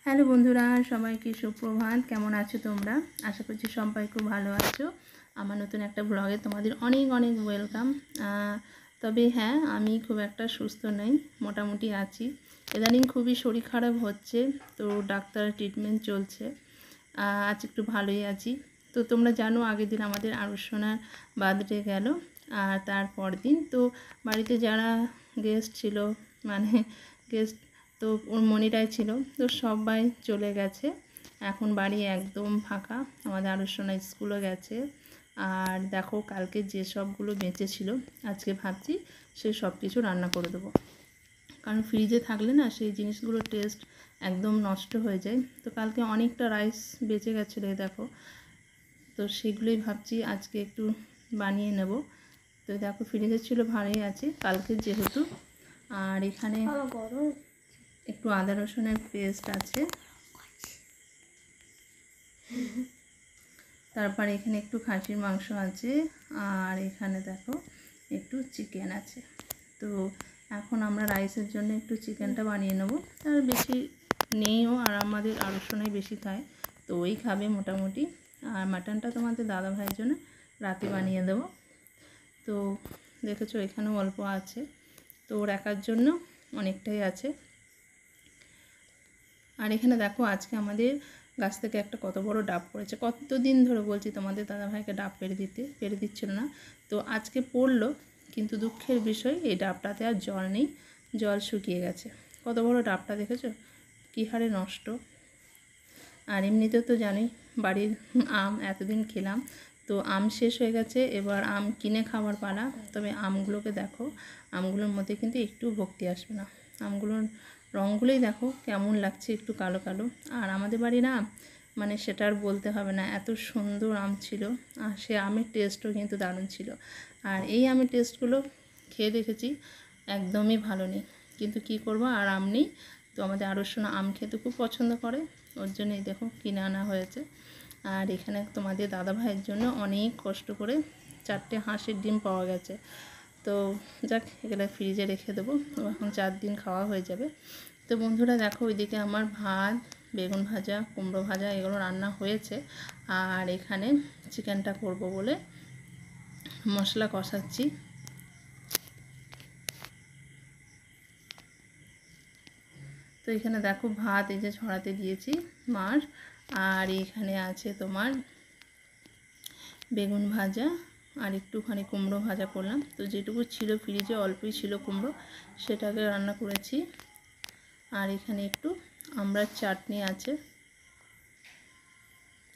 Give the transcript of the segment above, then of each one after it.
Hello বন্ধুরা, সবাইকে সুপ্রভাত। কেমন আছো তোমরা? আশা করছি সবাই খুব ভালো আছো। আমার নতুন একটা ব্লগে তোমাদের অনেক অনেক ওয়েলকাম। তবে হ্যাঁ, আমি খুব একটা সুস্থ নই, মোটামুটি আছি। ইদানিং খুবই শরীর খারাপ হচ্ছে, তো ডাক্তারের ট্রিটমেন্ট চলছে। আজ একটু ভালোই আছি। তো তোমরা জানো আগের দিন আমাদের আরুষোনার বার্থডে গেল, আর তারপর দিন তো বাড়িতে যারা গেস্ট ছিল, মানে গেস্ট তো ওর মনিরাই ছিল, তো সবাই চলে গেছে। এখন বাড়ি একদম ফাঁকা। আমাদের আরুষোনা স্কুলও গেছে। আর দেখো, কালকে যে সবগুলো বেঁচে ছিল, আজকে ভাবছি সে সব কিছু রান্না করে দেবো। কারণ ফ্রিজে থাকলে না সেই জিনিসগুলোর টেস্ট একদম নষ্ট হয়ে যায়। তো কালকে অনেকটা রাইস বেঁচে গেছিলো, দেখো। তো সেগুলোই ভাবছি আজকে একটু বানিয়ে নেব। তো দেখো, ফ্রিজে ছিল, ভালোই আছে কালকে যেহেতু। আর এখানে একটু আদা রসুনের পেস্ট আছে। তারপর এখানে একটু খাসির মাংস আছে। আর এখানে দেখো একটু চিকেন আছে। তো এখন আমরা রাইসের জন্য একটু চিকেনটা বানিয়ে নেব। আর বেশি নেইও, আর আমাদের আরুষোনাই বেশি খায়, তো ওই খাবে মোটামুটি। আর মাটনটা তোমাদের দাদা ভাইয়ের জন্য রাতে বানিয়ে দেবো। তো দেখেছো এখানেও অল্প আছে, তো ওর একার জন্য অনেকটাই আছে। আর এখানে দেখো আজকে আমাদের গাছ থেকে একটা কত বড় ডাব পড়েছে। কতদিন ধরে বলছি তোমাদের দাদাভাইকে ডাব পেরে দিচ্ছিল না। তো আজকে পড়লো, কিন্তু দুঃখের বিষয় এই ডাবটাতে আর জল নেই, জল শুকিয়ে গেছে। কত বড় ডাবটা দেখেছো, কী হারে নষ্ট। আর এমনিতেও তো জানোই বাড়ির আম এতদিন খেলাম, তো আম শেষ হয়ে গেছে, এবার আম কিনে খাবার পালা। তবে আমগুলোকে দেখো, আমগুলোর মধ্যে কিন্তু একটু ভক্তি আসবে না। আমগুলোর রঙগুলোই দেখো কেমন লাগছে, একটু কালো কালো। আর আমাদের বাড়ির আম মানে সেটা আর বলতে হবে না, এত সুন্দর আম ছিল। আর সে আমের টেস্টও কিন্তু দারুণ ছিল। আর এই আমের টেস্টগুলো খেয়ে দেখেছি, একদমই ভালো নেই। কিন্তু কি করব, আর আম নেই। তো আমাদের আরুষোনা আম খেতে খুব পছন্দ করে, ওর জন্যই দেখো কিনে আনা হয়েছে। আর এখানে তোমাদের দাদা ভাইয়ের জন্য অনেক কষ্ট করে 4টে হাঁসের ডিম পাওয়া গেছে। তো যাক, এগুলো ফ্রিজে রেখে দেবো, এখন 4 দিন খাওয়া হয়ে যাবে। তো বন্ধুরা দেখো, ওইদিকে আমার ভাত, বেগুন ভাজা, কুমড়ো ভাজা এগুলো রান্না হয়েছে। আর এখানে চিকেনটা করব বলে মশলা কষাচ্ছি। তো এখানে দেখো ভাত এই যে ছড়াতে দিয়েছি মার। আর এখানে আছে তোমার বেগুন ভাজা, আর একটুখানি কুমড়ো ভাজা করলাম। তো যেটুকু ছিল ফ্রিজে, অল্পই ছিল কুমড়ো, সেটাকে রান্না করেছি। আর এখানে একটু আমড়ার চাটনি আছে,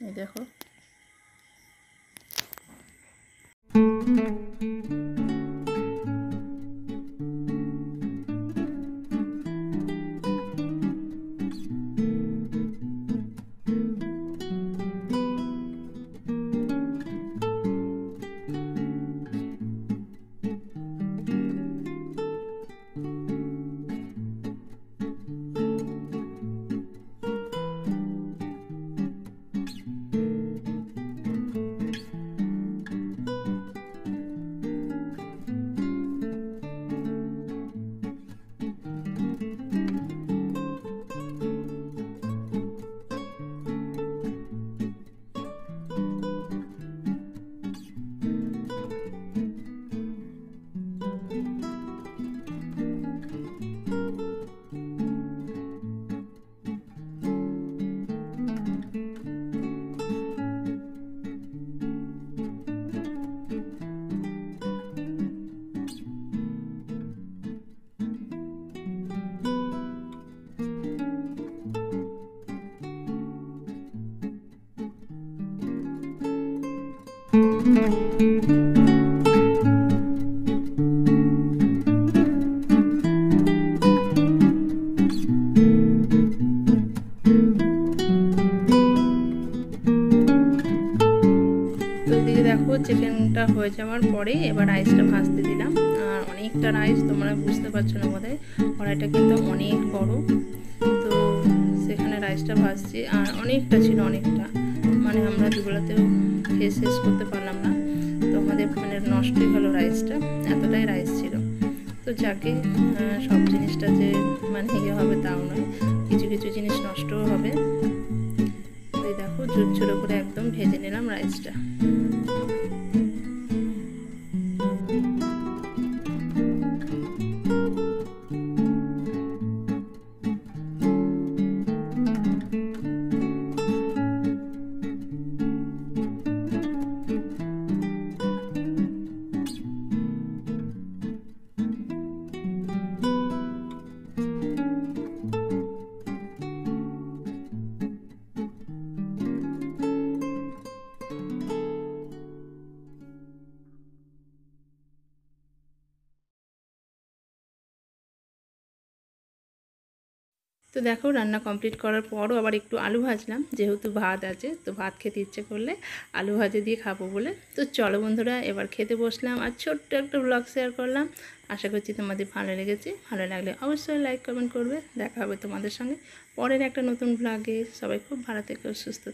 এই দেখো। দেখো চিকেনটা হয়ে যাওয়ার পরে এবার রাইসটা ভাজতে দিলাম। আর অনেকটা রাইস, তোমরা বুঝতে পারছো না বোধহয়, কড়াইটা কিন্তু অনেক বড়। তো সেখানে রাইসটা ভাজছি, আর অনেকটা ছিল, অনেকটা, মানে আমরা দুবেলাতেও খেয়ে শেষ করতে পারলাম না। তো আমাদের মানে নষ্টই হলো রাইসটা, এতটাই রাইস ছিল। তো যাকে সব জিনিসটা যে মানে ইয়ে হবে তাও নয়, কিছু কিছু কিছু জিনিস নষ্টও হবে। এই দেখো ঝুরঝুরো করে একদম ভেজে নিলাম রাইসটা। তো দেখো রান্না কমপ্লিট করার পরও আবার একটু আলু ভাজলাম, যেহেতু ভাত আছে তো ভাত খেতে ইচ্ছে করলে আলু ভাজা দিয়ে খাবো বলে। তো চলো বন্ধুরা এবার খেতে বসলাম আর ছোট্ট একটা ব্লগ শেয়ার করলাম। আশা করছি তোমাদের ভালো লেগেছে। ভালো লাগলে অবশ্যই লাইক কমেন্ট করবে। দেখা হবে তোমাদের সঙ্গে পরের একটা নতুন ব্লগে। সবাই খুব ভালো থেকো, সুস্থ থেকো।